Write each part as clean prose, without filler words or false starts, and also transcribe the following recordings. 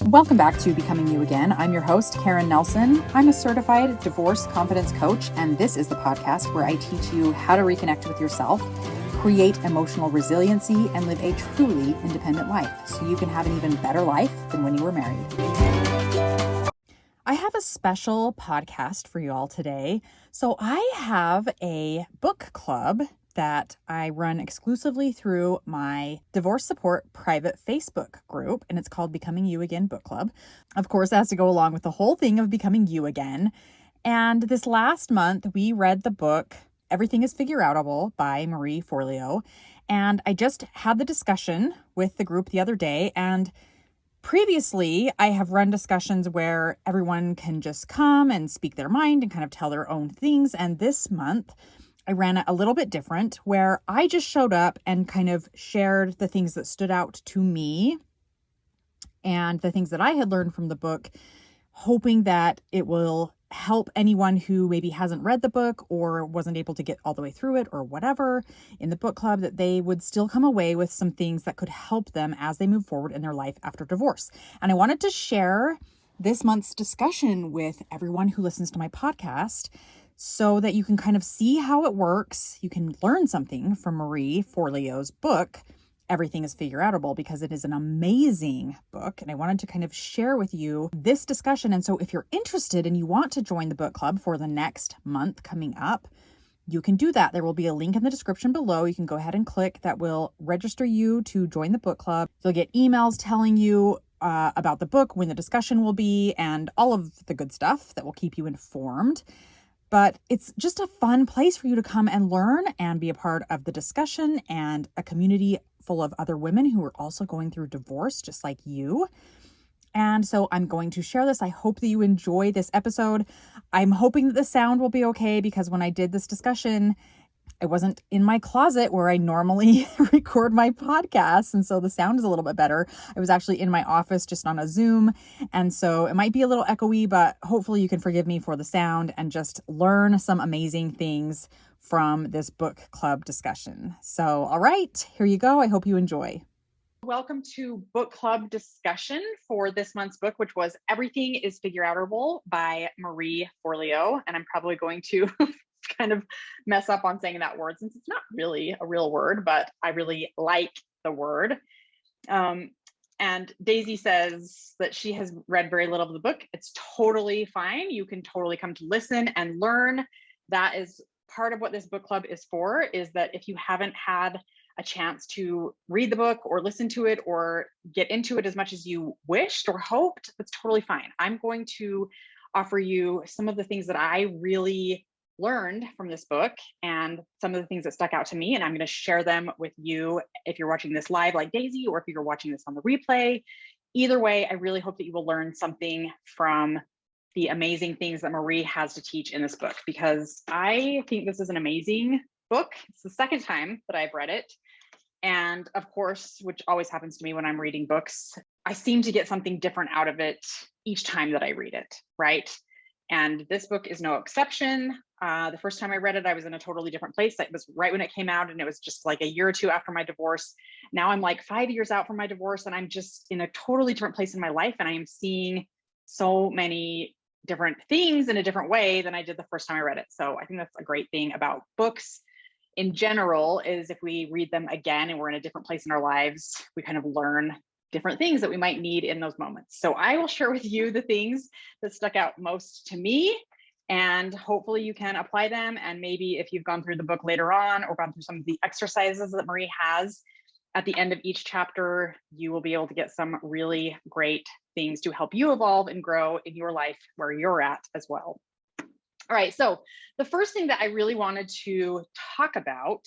Welcome back to Becoming You Again. I'm your host, Karen Nelson. I'm a certified divorce confidence coach, and this is the podcast where I teach you how to reconnect with yourself, create emotional resiliency, and live a truly independent life so you can have an even better life than when you were married. I have a special podcast for you all today. So I have a book club that I run exclusively through my divorce support private Facebook group, and it's called Becoming You Again Book Club. Of course, it has to go along with the whole thing of becoming you again. And this last month, we read the book Everything is Figureoutable by Marie Forleo. And I just had the discussion with the group the other day, and previously, I have run discussions where everyone can just come and speak their mind and kind of tell their own things. And this month, I ran it a little bit different, where I just showed up and kind of shared the things that stood out to me and the things that I had learned from the book, hoping that it will help anyone who maybe hasn't read the book or wasn't able to get all the way through it or whatever in the book club, that they would still come away with some things that could help them as they move forward in their life after divorce. And I wanted to share this month's discussion with everyone who listens to my podcast so that you can kind of see how it works. You can learn something from Marie Forleo's book, Everything is Figureoutable, because it is an amazing book. And I wanted to kind of share with you this discussion. And so if you're interested and you want to join the book club for the next month coming up, you can do that. There will be a link in the description below. You can go ahead and click that will register you to join the book club. You'll get emails telling you about the book, when the discussion will be, and all of the good stuff that will keep you informed. But it's just a fun place for you to come and learn and be a part of the discussion and a community full of other women who are also going through divorce, just like you. And so I'm going to share this. I hope that you enjoy this episode. I'm hoping that the sound will be okay, because when I did this discussion, I wasn't in my closet where I normally record my podcasts. And so the sound is a little bit better. I was actually in my office just on a Zoom. And so it might be a little echoey, but hopefully you can forgive me for the sound and just learn some amazing things from this book club discussion. So, all right, here you go. I hope you enjoy. Welcome to book club discussion for this month's book, which was Everything is Figureoutable by Marie Forleo. And I'm probably going to kind of mess up on saying that word, since it's not really a real word, but I really like the word. And Daisy says that she has read very little of the book. It's totally fine. You can totally come to listen and learn. That is part of what this book club is for, is that if you haven't had a chance to read the book or listen to it or get into it as much as you wished or hoped, that's totally fine. I'm going to offer you some of the things that I really learned from this book and some of the things that stuck out to me, and I'm going to share them with you if you're watching this live like Daisy, or if you're watching this on the replay. Either way, I really hope that you will learn something from the amazing things that Marie has to teach in this book, because I think this is an amazing book. It's the second time that I've read it. And of course, which always happens to me when I'm reading books, I seem to get something different out of it each time that I read it, right? And this book is no exception. The first time I read it, I was in a totally different place. It was right when it came out, and it was just like a year or two after my divorce. Now I'm like 5 years out from my divorce, and I'm just in a totally different place in my life. And I am seeing so many different things in a different way than I did the first time I read it. So I think that's a great thing about books in general, is if we read them again and we're in a different place in our lives, we kind of learn different things that we might need in those moments. So I will share with you the things that stuck out most to me, and hopefully you can apply them. And maybe if you've gone through the book later on or gone through some of the exercises that Marie has at the end of each chapter, you will be able to get some really great things to help you evolve and grow in your life where you're at as well. All right, so the first thing that I really wanted to talk about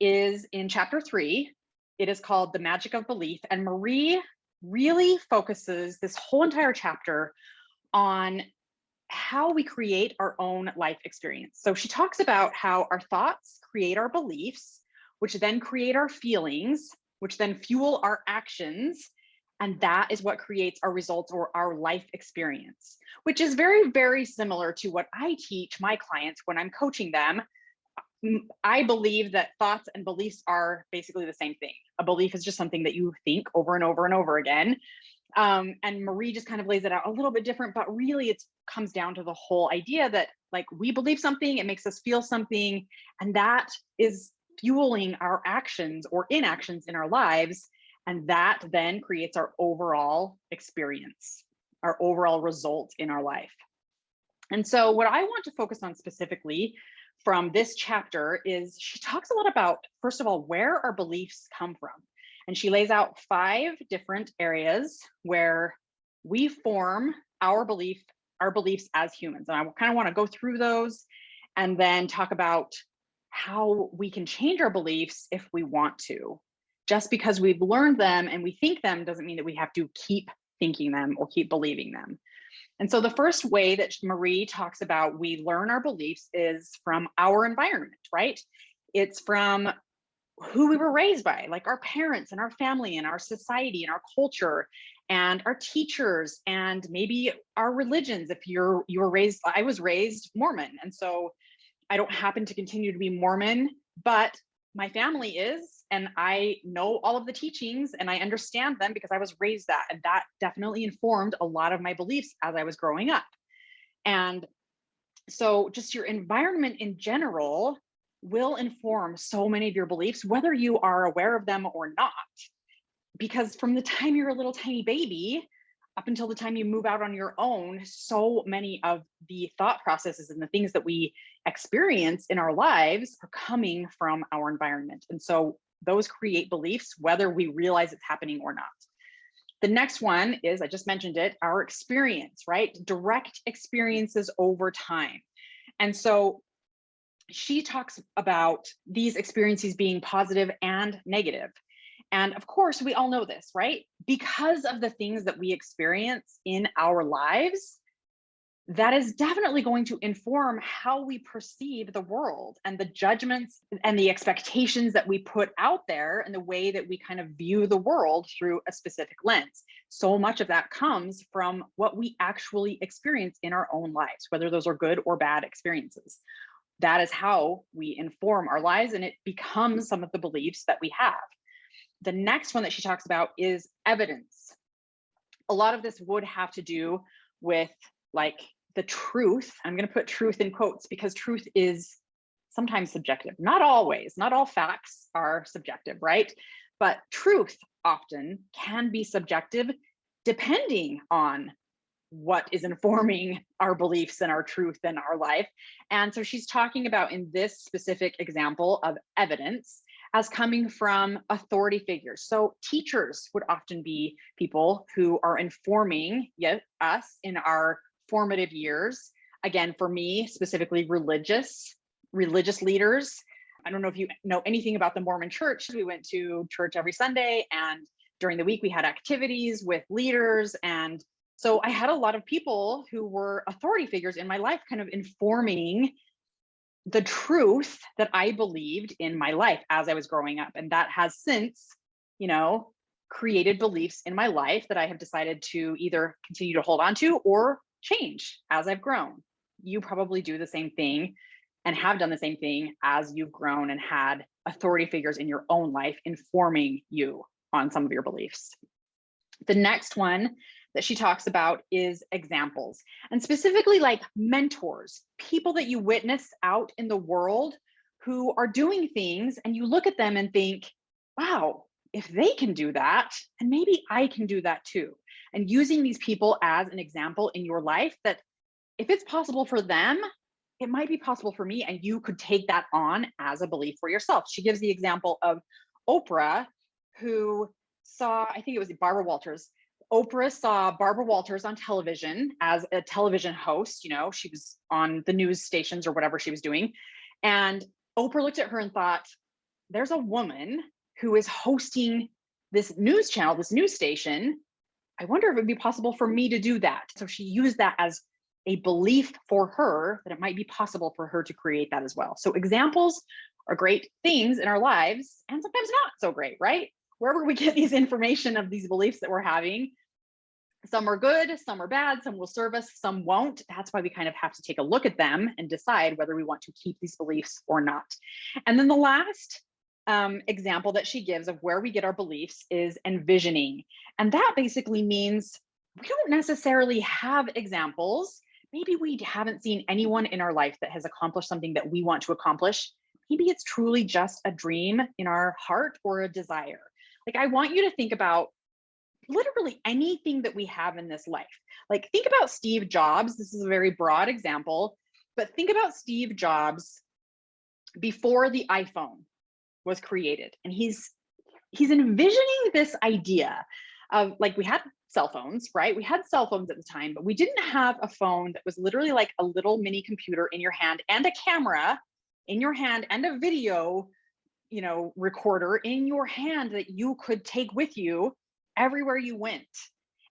is in chapter 3. It is called The Magic of Belief. And Marie really focuses this whole entire chapter on how we create our own life experience. So she talks about how our thoughts create our beliefs, which then create our feelings, which then fuel our actions. And that is what creates our results or our life experience, which is very, very similar to what I teach my clients when I'm coaching them. I believe that thoughts and beliefs are basically the same thing. A belief is just something that you think over and over and over again. And Marie just kind of lays it out a little bit different, but really it comes down to the whole idea that like we believe something, it makes us feel something, and that is fueling our actions or inactions in our lives. And that then creates our overall experience, our overall result in our life. And so what I want to focus on specifically from this chapter is she talks a lot about, first of all, where our beliefs come from. And she lays out 5 different areas where we form our beliefs as humans. And I kind of want to go through those and then talk about how we can change our beliefs if we want to. Just because we've learned them and we think them doesn't mean that we have to keep thinking them or keep believing them. And so the first way that Marie talks about we learn our beliefs is from our environment, right? It's from who we were raised by, like our parents and our family and our society and our culture and our teachers and maybe our religions. If you were raised, I was raised Mormon, and so I don't happen to continue to be Mormon, but my family is, and I know all of the teachings and I understand them because I was raised that, and that definitely informed a lot of my beliefs as I was growing up. And so just your environment in general will inform so many of your beliefs, whether you are aware of them or not. Because from the time you're a little tiny baby up until the time you move out on your own, so many of the thought processes and the things that we experience in our lives are coming from our environment. And so those create beliefs, whether we realize it's happening or not. The next one is, I just mentioned it, our experience, right? Direct experiences over time. And so she talks about these experiences being positive and negative. And of course, we all know this, right? Because of the things that we experience in our lives, that is definitely going to inform how we perceive the world and the judgments and the expectations that we put out there and the way that we kind of view the world through a specific lens. So much of that comes from what we actually experience in our own lives, whether those are good or bad experiences. That is how we inform our lives, and it becomes some of the beliefs that we have. The next one that she talks about is evidence. A lot of this would have to do with like the truth. I'm going to put truth in quotes because truth is sometimes subjective. Not always, not all facts are subjective, right? But truth often can be subjective depending on what is informing our beliefs and our truth in our life. And so she's talking about in this specific example of evidence as coming from authority figures. So teachers would often be people who are informing us in our formative years. Again, for me, specifically religious leaders. I don't know if you know anything about the Mormon church. We went to church every Sunday, and during the week we had activities with leaders. And so I had a lot of people who were authority figures in my life kind of informing the truth that I believed in my life as I was growing up. And that has since, created beliefs in my life that I have decided to either continue to hold on to or change as I've grown. You probably do the same thing and have done the same thing as you've grown and had authority figures in your own life informing you on some of your beliefs. The next one that she talks about is examples, and specifically like mentors, people that you witness out in the world who are doing things and you look at them and think, wow, if they can do that, and maybe I can do that too. And using these people as an example in your life that if it's possible for them, it might be possible for me, and you could take that on as a belief for yourself. She gives the example of Oprah, who saw, I think it was Barbara Walters. Oprah saw Barbara Walters on television as a television host. She was on the news stations or whatever she was doing. And Oprah looked at her and thought, there's a woman who is hosting this news channel, this news station. I wonder if it would be possible for me to do that. So she used that as a belief for her that it might be possible for her to create that as well. So examples are great things in our lives, and sometimes not so great, right? Wherever we get these information of these beliefs that we're having, some are good, some are bad, some will serve us, some won't. That's why we kind of have to take a look at them and decide whether we want to keep these beliefs or not. And then the last example that she gives of where we get our beliefs is envisioning. And that basically means we don't necessarily have examples. Maybe we haven't seen anyone in our life that has accomplished something that we want to accomplish. Maybe it's truly just a dream in our heart or a desire. Like, I want you to think about literally anything that we have in this life. Like, think about Steve Jobs. This is a very broad example, but think about Steve Jobs before the iPhone was created. And he's envisioning this idea of, like, we had cell phones, right? We had cell phones at the time, but we didn't have a phone that was literally like a little mini computer in your hand and a camera in your hand and a video, recorder in your hand that you could take with you everywhere you went.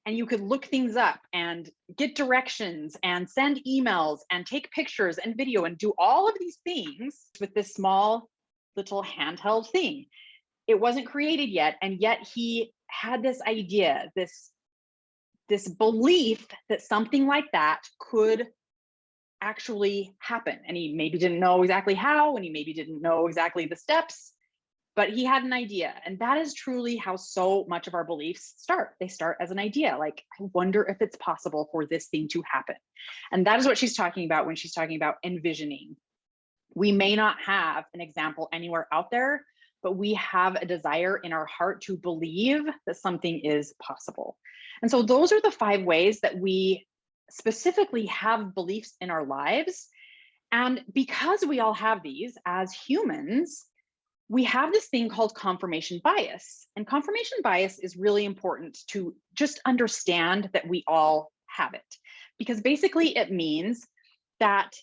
And you could look things up and get directions and send emails and take pictures and video and do all of these things with this small little handheld thing. It wasn't created yet, and yet he had this idea, this belief that something like that could actually happen. And he maybe didn't know exactly how, and he maybe didn't know exactly the steps, but he had an idea. And that is truly how so much of our beliefs start. They start as an idea, like, I wonder if it's possible for this thing to happen. And that is what she's talking about when she's talking about envisioning. We may not have an example anywhere out there, but we have a desire in our heart to believe that something is possible. And so those are the 5 ways that we specifically have beliefs in our lives. And because we all have these as humans, we have this thing called confirmation bias. And confirmation bias is really important to just understand that we all have it, because basically it means that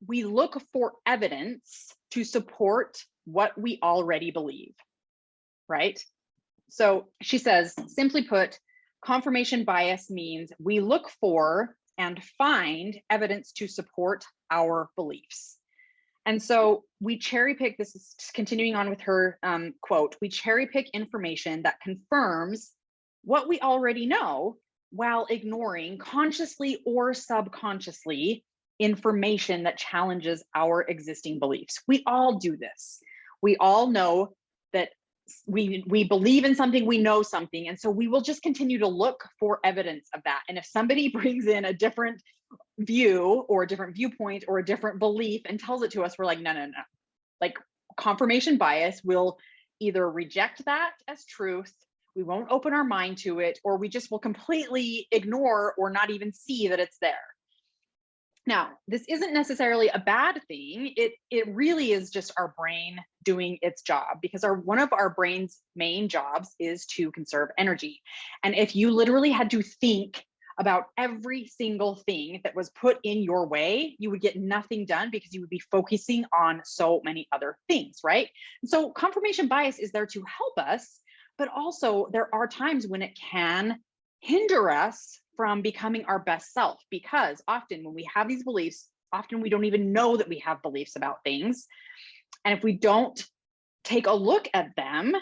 we look for evidence to support what we already believe, right? So she says, simply put, confirmation bias means we look for and find evidence to support our beliefs. And so we cherry pick, this is continuing on with her quote, we cherry pick information that confirms what we already know while ignoring consciously or subconsciously information that challenges our existing beliefs. We all do this. We all know that we believe in something, we know something, and so we will just continue to look for evidence of that. And if somebody brings in a different view or a different viewpoint or a different belief and tells it to us, we're like, no. Like, confirmation bias will either reject that as truth, we won't open our mind to it, or we just will completely ignore or not even see that it's there. Now, this isn't necessarily a bad thing. It really is just our brain doing its job, because one of our brain's main jobs is to conserve energy. And if you literally had to think about every single thing that was put in your way, you would get nothing done because you would be focusing on so many other things, right? And so confirmation bias is there to help us, but also there are times when it can hinder us from becoming our best self, because often when we have these beliefs, often we don't even know that we have beliefs about things. And if we don't take a look at them,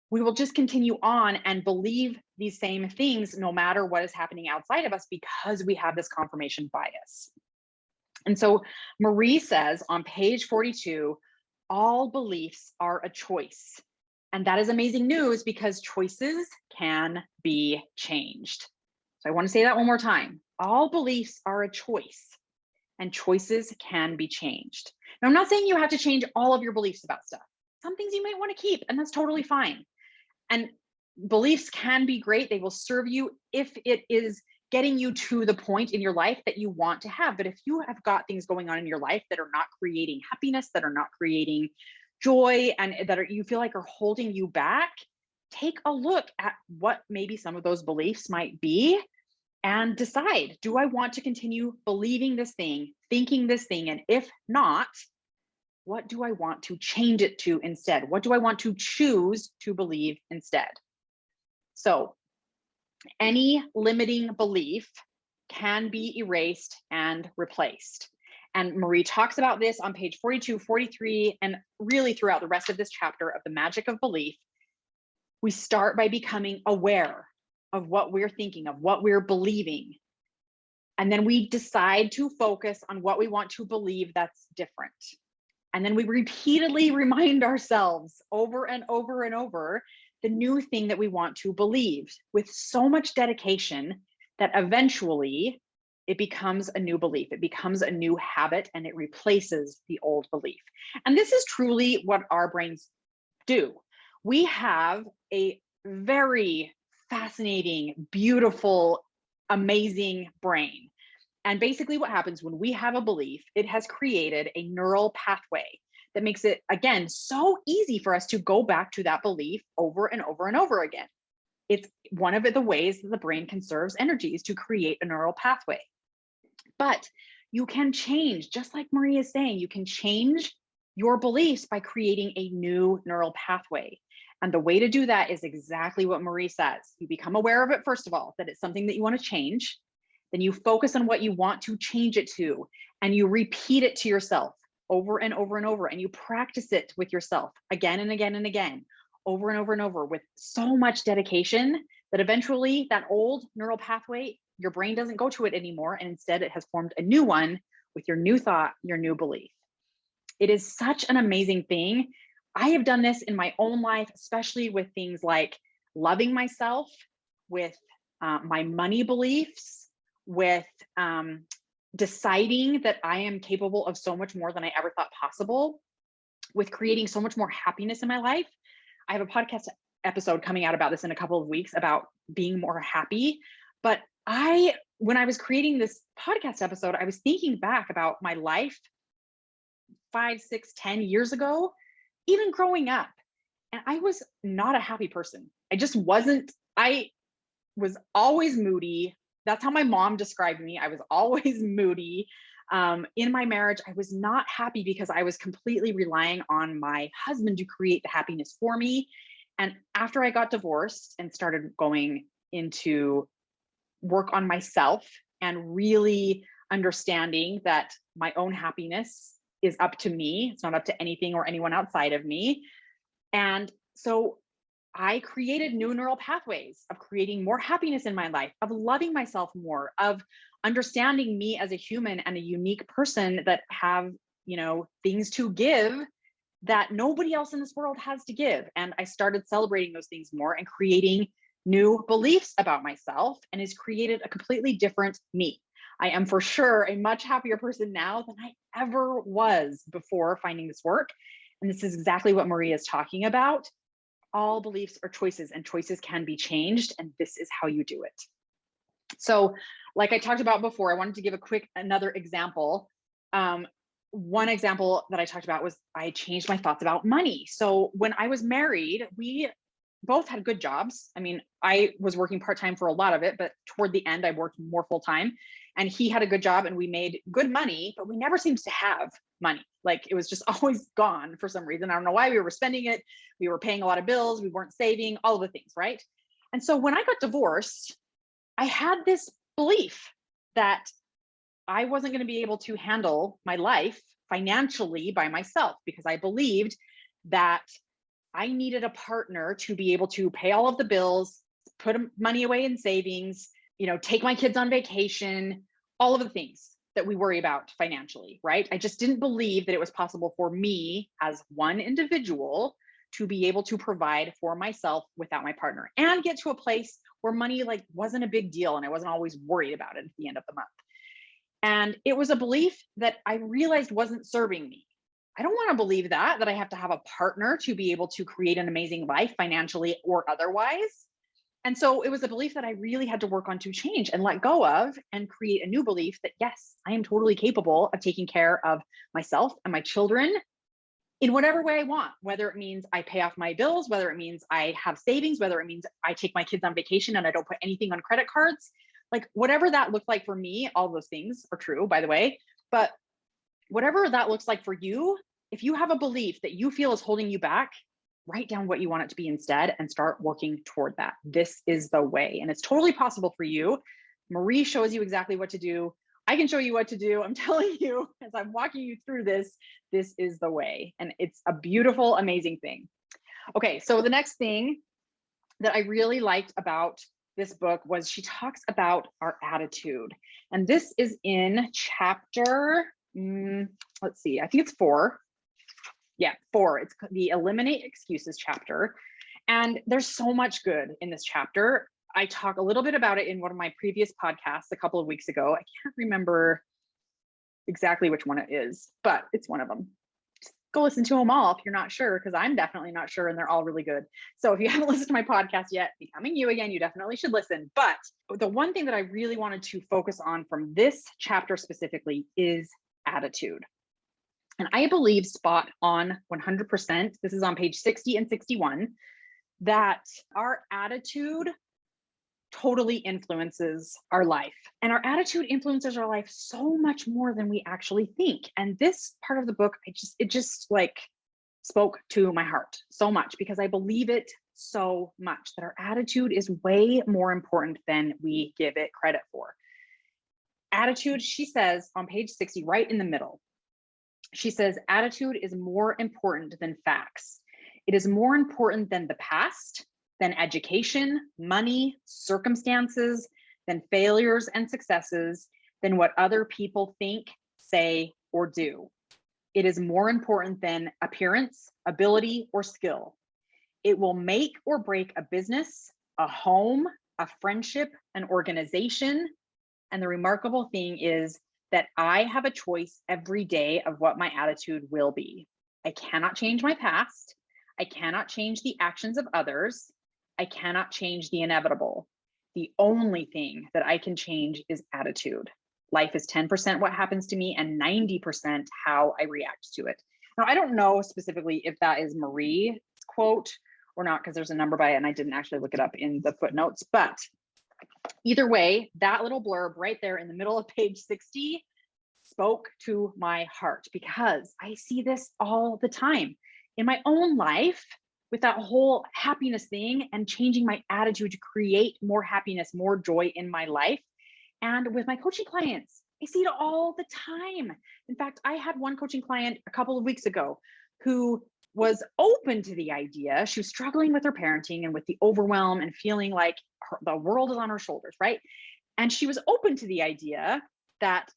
we will just continue on and believe these same things no matter what is happening outside of us, because we have this confirmation bias. And so Marie says on page 42, all beliefs are a choice. And that is amazing news, because choices can be changed. So I want to say that one more time. All beliefs are a choice, and choices can be changed. Now, I'm not saying you have to change all of your beliefs about stuff. Some things you might want to keep, and that's totally fine. And beliefs can be great. They will serve you if it is getting you to the point in your life that you want to have. But if you have got things going on in your life that are not creating happiness, that are not creating joy, and that you feel like are holding you back, take a look at what maybe some of those beliefs might be and decide, do I want to continue believing this thing, thinking this thing? And if not, what do I want to change it to instead? What do I want to choose to believe instead? So any limiting belief can be erased and replaced. And Marie talks about this on page 42, 43, and really throughout the rest of this chapter of the magic of belief. We start by becoming aware of what we're thinking, of what we're believing. And then we decide to focus on what we want to believe that's different. And then we repeatedly remind ourselves over and over and over the new thing that we want to believe with so much dedication that eventually it becomes a new belief. It becomes a new habit and it replaces the old belief. And this is truly what our brains do. We have a very fascinating, beautiful, amazing brain. And basically what happens when we have a belief, it has created a neural pathway that makes it, again, so easy for us to go back to that belief over and over and over again. It's one of the ways that the brain conserves energy is to create a neural pathway. But you can change, just like Marie is saying, you can change your beliefs by creating a new neural pathway. And the way to do that is exactly what Marie says. You become aware of it, first of all, that it's something that you want to change. Then you focus on what you want to change it to, and you repeat it to yourself over and over and over, and you practice it with yourself again and again and again, over and over and over with so much dedication that eventually that old neural pathway, your brain doesn't go to it anymore, and instead it has formed a new one with your new thought, your new belief. It is such an amazing thing. I have done this in my own life, especially with things like loving myself, with my money beliefs, with deciding that I am capable of so much more than I ever thought possible, with creating so much more happiness in my life. I have a podcast episode coming out about this in a couple of weeks about being more happy. But when I was creating this podcast episode, I was thinking back about my life 5, 6, 10 years ago, even growing up. And I was not a happy person. I just wasn't. I was always moody. That's how my mom described me. I was always moody. In my marriage, I was not happy because I was completely relying on my husband to create the happiness for me. And after I got divorced and started going into work on myself and really understanding that my own happiness is up to me, it's not up to anything or anyone outside of me. And so I created new neural pathways of creating more happiness in my life, of loving myself more, of understanding me as a human and a unique person that have, things to give that nobody else in this world has to give. And I started celebrating those things more and creating new beliefs about myself, and has created a completely different me. I am for sure a much happier person now than I ever was before finding this work. And this is exactly what Maria is talking about. All beliefs are choices, and choices can be changed, and this is how you do it. So like I talked about before, I wanted to give another example. One example that I talked about was I changed my thoughts about money. So when I was married, we both had good jobs. I mean, I was working part-time for a lot of it, but toward the end I worked more full-time, and he had a good job and we made good money, but we never seemed to have money. Like it was just always gone for some reason. I don't know why. We were spending it. We were paying a lot of bills. We weren't saving, all the things, right? And so when I got divorced, I had this belief that I wasn't going to be able to handle my life financially by myself, because I believed that I needed a partner to be able to pay all of the bills, put money away in savings, take my kids on vacation, all of the things that we worry about financially, right? I just didn't believe that it was possible for me as one individual to be able to provide for myself without my partner and get to a place where money wasn't a big deal and I wasn't always worried about it at the end of the month. And it was a belief that I realized wasn't serving me. I don't want to believe that I have to have a partner to be able to create an amazing life financially or otherwise. And so it was a belief that I really had to work on to change and let go of, and create a new belief that, yes, I am totally capable of taking care of myself and my children in whatever way I want, whether it means I pay off my bills, whether it means I have savings, whether it means I take my kids on vacation and I don't put anything on credit cards, whatever that looked like for me. All those things are true, by the way, but whatever that looks like for you, if you have a belief that you feel is holding you back, write down what you want it to be instead and start working toward that. This is the way, and it's totally possible for you. Marie shows you exactly what to do. I can show you what to do. I'm telling you, as I'm walking you through this is the way, and it's a beautiful, amazing thing. Okay, so the next thing that I really liked about this book was she talks about our attitude, and this is in chapter, let's see, I think it's 4. Yeah, 4. It's the Eliminate Excuses chapter. And there's so much good in this chapter. I talk a little bit about it in one of my previous podcasts a couple of weeks ago. I can't remember exactly which one it is, but it's one of them. Just go listen to them all if you're not sure, because I'm definitely not sure, and they're all really good. So if you haven't listened to my podcast yet, Becoming You Again, you definitely should listen. But the one thing that I really wanted to focus on from this chapter specifically is attitude. And I believe spot on 100%, this is on page 60 and 61, that our attitude totally influences our life. And our attitude influences our life so much more than we actually think. And this part of the book, it just like spoke to my heart so much, because I believe it so much that our attitude is way more important than we give it credit for. Attitude, she says on page 60, right in the middle, she says, attitude is more important than facts. It is more important than the past, than education, money, circumstances, than failures and successes, than what other people think, say, or do. It is more important than appearance, ability, or skill. It will make or break a business, a home, a friendship, an organization. And the remarkable thing is that I have a choice every day of what my attitude will be. I cannot change my past. I cannot change the actions of others. I cannot change the inevitable. The only thing that I can change is attitude. Life is 10% what happens to me and 90% how I react to it. Now, I don't know specifically if that is Marie's quote or not, because there's a number by it and I didn't actually look it up in the footnotes, but either way, that little blurb right there in the middle of page 60 spoke to my heart, because I see this all the time in my own life with that whole happiness thing and changing my attitude to create more happiness, more joy in my life. And with my coaching clients, I see it all the time. In fact, I had one coaching client a couple of weeks ago who was open to the idea. She was struggling with her parenting and with the overwhelm and feeling like the world is on her shoulders, right? And she was open to the idea that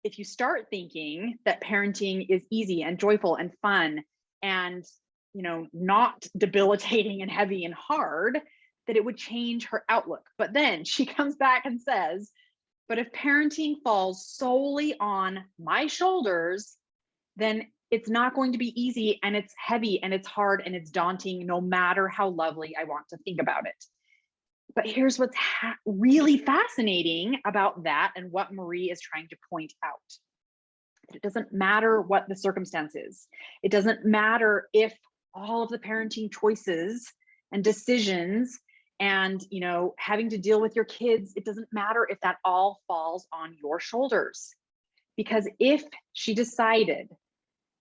if you start thinking that parenting is easy and joyful and fun and, not debilitating and heavy and hard, that it would change her outlook. But then she comes back and says, but if parenting falls solely on my shoulders, then it's not going to be easy, and it's heavy and it's hard and it's daunting, no matter how lovely I want to think about it. But here's what's really fascinating about that, and what Marie is trying to point out. It doesn't matter what the circumstance is. It doesn't matter if all of the parenting choices and decisions and, having to deal with your kids, it doesn't matter if that all falls on your shoulders. Because if she decided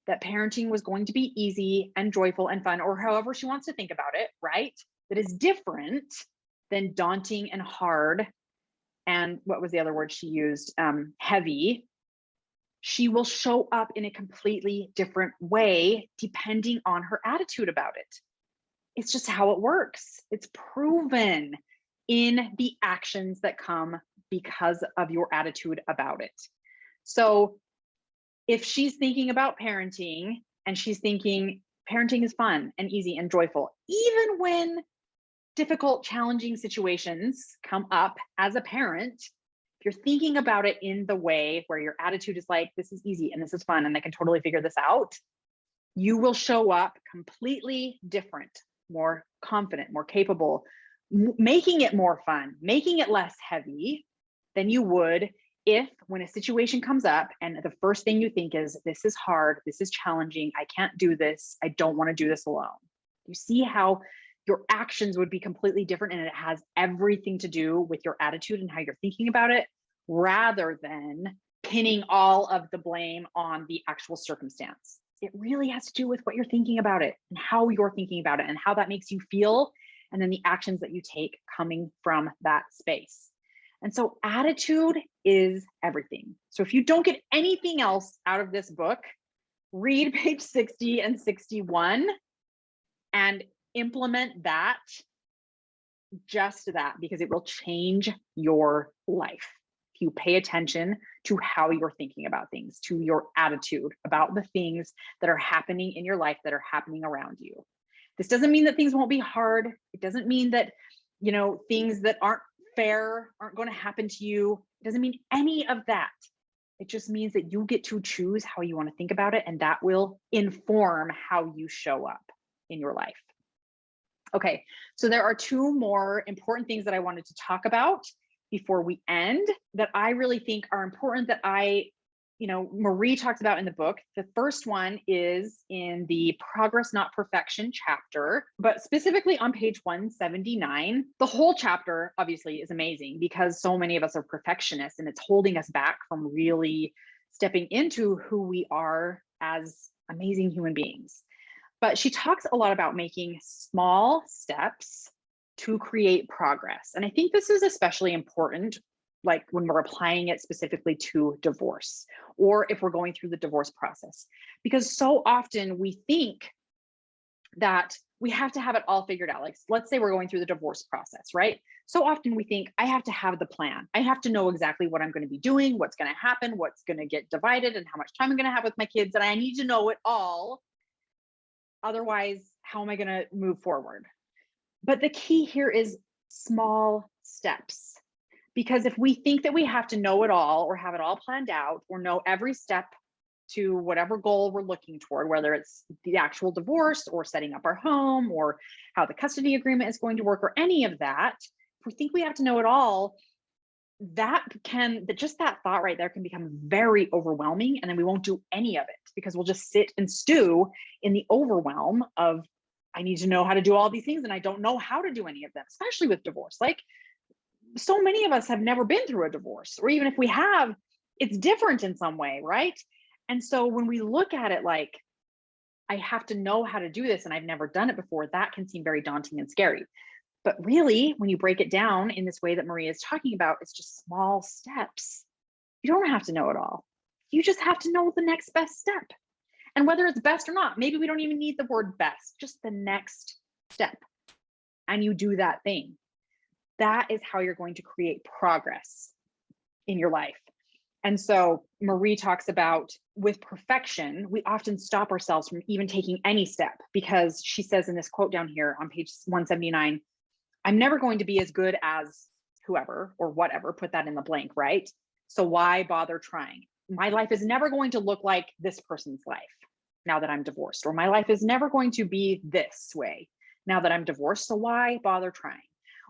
that parenting was going to be easy and joyful and fun, or however she wants to think about it, right? That is different than daunting and hard. And what was the other word she used? Heavy. She will show up in a completely different way depending on her attitude about it. It's just how it works. It's proven in the actions that come because of your attitude about it. So if she's thinking about parenting and she's thinking parenting is fun and easy and joyful, even when difficult, challenging situations come up as a parent, if you're thinking about it in the way where your attitude is like, this is easy and this is fun and I can totally figure this out, you will show up completely different, more confident, more capable, making it more fun, making it less heavy than you would if, when a situation comes up and the first thing you think is, this is hard, this is challenging, I can't do this, I don't want to do this alone. You see how your actions would be completely different, and it has everything to do with your attitude and how you're thinking about it, rather than pinning all of the blame on the actual circumstance. It really has to do with what you're thinking about it and how you're thinking about it and how that makes you feel, and then the actions that you take coming from that space. And so attitude is everything. So if you don't get anything else out of this book, read page 60 and 61 and implement that, just that, because it will change your life. if you pay attention to how you're thinking about things, to your attitude about the things that are happening in your life, that are happening around you. This doesn't mean that things won't be hard. It doesn't mean that, things that aren't fair aren't going to happen to you. It doesn't mean any of that. It just means that you get to choose how you want to think about it, and that will inform how you show up in your life. Okay, so there are two more important things that I wanted to talk about before we end that I really think are important that Marie talks about in the book. The first one is in the Progress Not Perfection chapter, but specifically on page 179. The whole chapter obviously is amazing because so many of us are perfectionists, and it's holding us back from really stepping into who we are as amazing human beings. But she talks a lot about making small steps to create progress. And I think this is especially important, like when we're applying it specifically to divorce, or if we're going through the divorce process, because so often we think that we have to have it all figured out. Like, let's say we're going through the divorce process, right? So often we think, I have to have the plan. I have to know exactly what I'm going to be doing, what's going to happen, what's going to get divided, and how much time I'm going to have with my kids. And I need to know it all. Otherwise, how am I going to move forward? But the key here is small steps. Because if we think that we have to know it all or have it all planned out or know every step to whatever goal we're looking toward, whether it's the actual divorce or setting up our home or how the custody agreement is going to work or any of that, if we think we have to know it all, just that thought right there can become very overwhelming. And then we won't do any of it because we'll just sit and stew in the overwhelm of, I need to know how to do all these things and I don't know how to do any of them, especially with divorce. Like, so many of us have never been through a divorce, or even if we have, it's different in some way, right? And so when we look at it like, I have to know how to do this and I've never done it before, that can seem very daunting and scary. But really, when you break it down in this way that Maria is talking about, it's just small steps. You don't have to know it all. You just have to know the next best step. And whether it's best or not, maybe we don't even need the word best, just the next step. And you do that thing. That is how you're going to create progress in your life. And so Marie talks about with perfection, we often stop ourselves from even taking any step because she says in this quote down here on page 179, I'm never going to be as good as whoever or whatever, put that in the blank, right? So why bother trying? My life is never going to look like this person's life now that I'm divorced, or my life is never going to be this way now that I'm divorced. So why bother trying?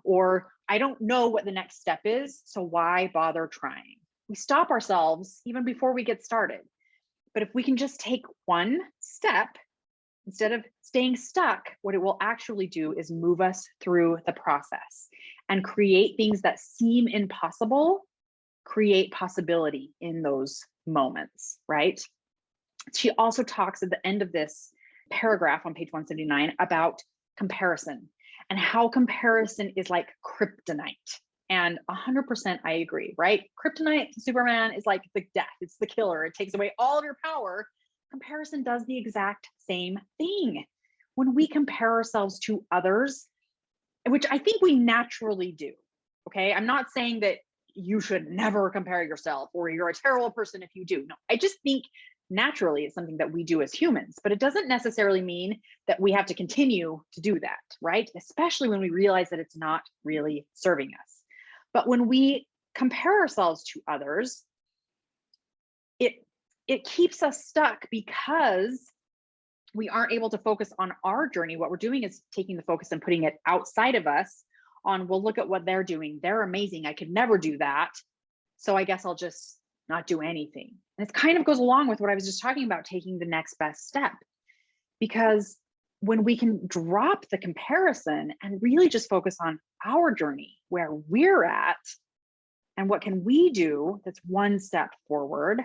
Or I don't know what the next step is, so why bother trying? We stop ourselves even before we get started. But if we can just take one step, instead of staying stuck, what it will actually do is move us through the process and create things that seem impossible, create possibility in those moments, right? She also talks at the end of this paragraph on page 179 about comparison and how comparison is like kryptonite. And 100% I agree, right? Kryptonite to Superman is like the death. It's the killer. It takes away all of your power. Comparison does the exact same thing. When we compare ourselves to others, which I think we naturally do, okay? I'm not saying that you should never compare yourself or you're a terrible person if you do. No, I just think naturally it's something that we do as humans, but it doesn't necessarily mean that we have to continue to do that, right? Especially when we realize that it's not really serving us. But when we compare ourselves to others, it keeps us stuck because we aren't able to focus on our journey. What we're doing is taking the focus and putting it outside of us on, well, look at what they're doing. They're amazing. I could never do that. So I guess I'll just not do anything. And it kind of goes along with what I was just talking about, taking the next best step. Because when we can drop the comparison and really just focus on our journey, where we're at, and what can we do that's one step forward,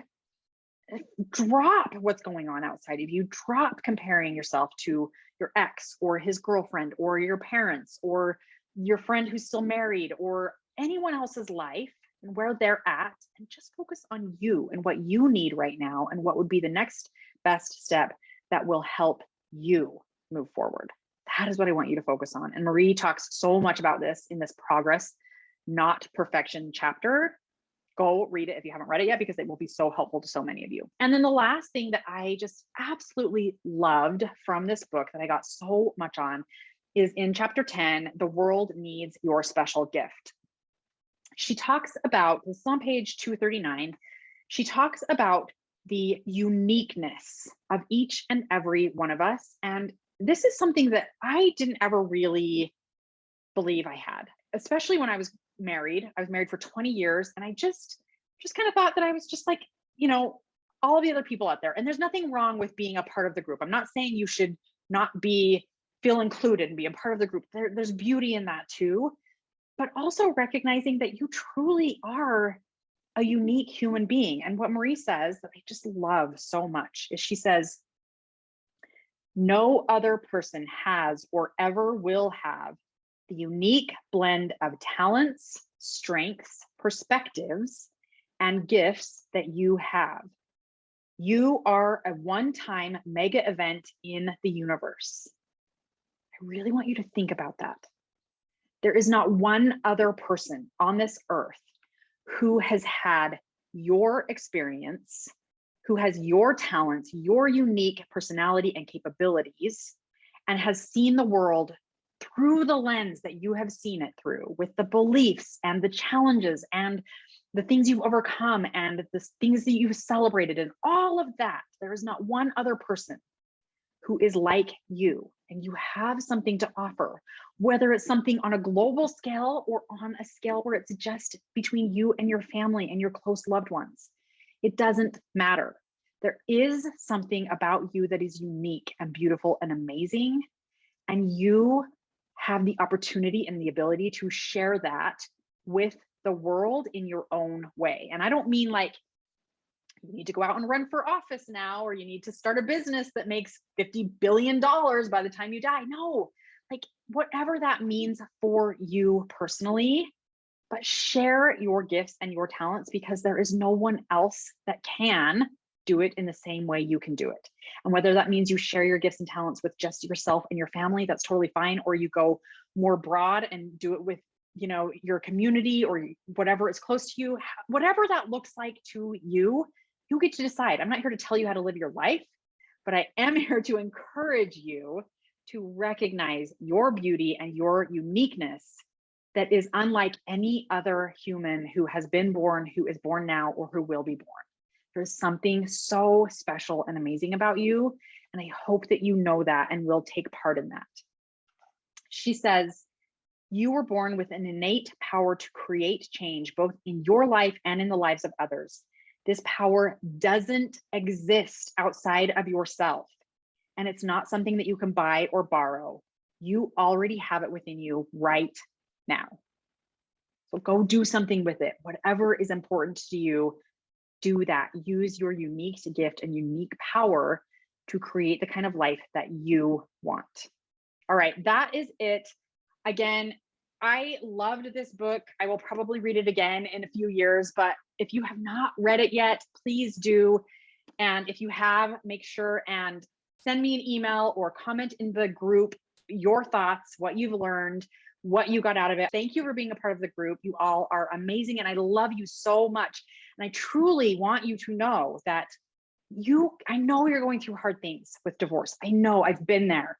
drop what's going on outside of you, drop comparing yourself to your ex or his girlfriend or your parents or your friend who's still married or anyone else's life and where they're at, and just focus on you and what you need right now and what would be the next best step that will help you move forward. That is what I want you to focus on. And Marie talks so much about this in this Progress Not Perfection chapter. Go read it if you haven't read it yet, because it will be so helpful to so many of you. And then the last thing that I just absolutely loved from this book that I got so much on is in chapter 10, The World Needs Your Special Gift. She talks about, this is on page 239, she talks about the uniqueness of each and every one of us. And this is something that I didn't ever really believe I had, especially when I was married. I was married for 20 years, and I just kind of thought that I was just like, all the other people out there. And there's nothing wrong with being a part of the group. I'm not saying you should not feel included and be a part of the group. There's beauty in that too, but also recognizing that you truly are a unique human being. And what Marie says that I just love so much is she says, no other person has or ever will have the unique blend of talents, strengths, perspectives, and gifts that you have. You are a one-time mega event in the universe. I really want you to think about that. There is not one other person on this earth who has had your experience, who has your talents, your unique personality and capabilities, and has seen the world through the lens that you have seen it through, with the beliefs and the challenges and the things you've overcome and the things that you've celebrated and all of that. There is not one other person who is like you, and you have something to offer, whether it's something on a global scale or on a scale where it's just between you and your family and your close loved ones. It doesn't matter. There is something about you that is unique and beautiful and amazing, and you have the opportunity and the ability to share that with the world in your own way. And I don't mean like you need to go out and run for office now, or you need to start a business that makes $50 billion by the time you die. No, like whatever that means for you personally, but share your gifts and your talents, because there is no one else that can do it in the same way you can do it. And whether that means you share your gifts and talents with just yourself and your family, that's totally fine. Or you go more broad and do it with, your community or whatever is close to you, whatever that looks like to you, you get to decide. I'm not here to tell you how to live your life, but I am here to encourage you to recognize your beauty and your uniqueness that is unlike any other human who has been born, who is born now, or who will be born. There's something so special and amazing about you, and I hope that you know that and will take part in that. She says, you were born with an innate power to create change, both in your life and in the lives of others. This power doesn't exist outside of yourself, and it's not something that you can buy or borrow. You already have it within you right now. So go do something with it. Whatever is important to you, do that. Use your unique gift and unique power to create the kind of life that you want. All right, that is it. Again, I loved this book. I will probably read it again in a few years, but if you have not read it yet, please do. And if you have, make sure and send me an email or comment in the group your thoughts, what you've learned, what you got out of it. Thank you for being a part of the group. You all are amazing, and I love you so much. And I truly want you to know that I know you're going through hard things with divorce. I know, I've been there.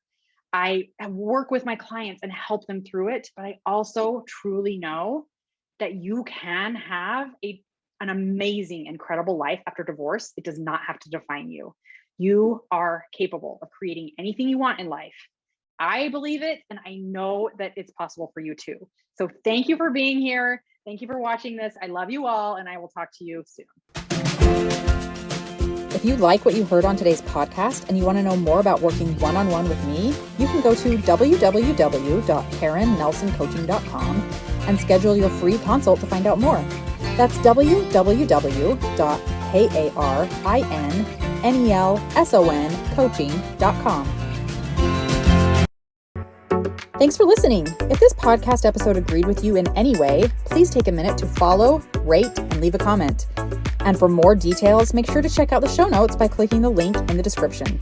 I work with my clients and help them through it, but I also truly know that you can have an amazing, incredible life after divorce. It does not have to define you. You are capable of creating anything you want in life. I believe it, and I know that it's possible for you too. So thank you for being here. Thank you for watching this. I love you all, and I will talk to you soon. If you like what you heard on today's podcast and you want to know more about working one-on-one with me, you can go to www.karennelsoncoaching.com and schedule your free consult to find out more. That's www.karennelsoncoaching.com. Thanks for listening. If this podcast episode agreed with you in any way, please take a minute to follow, rate, and leave a comment. And for more details, make sure to check out the show notes by clicking the link in the description.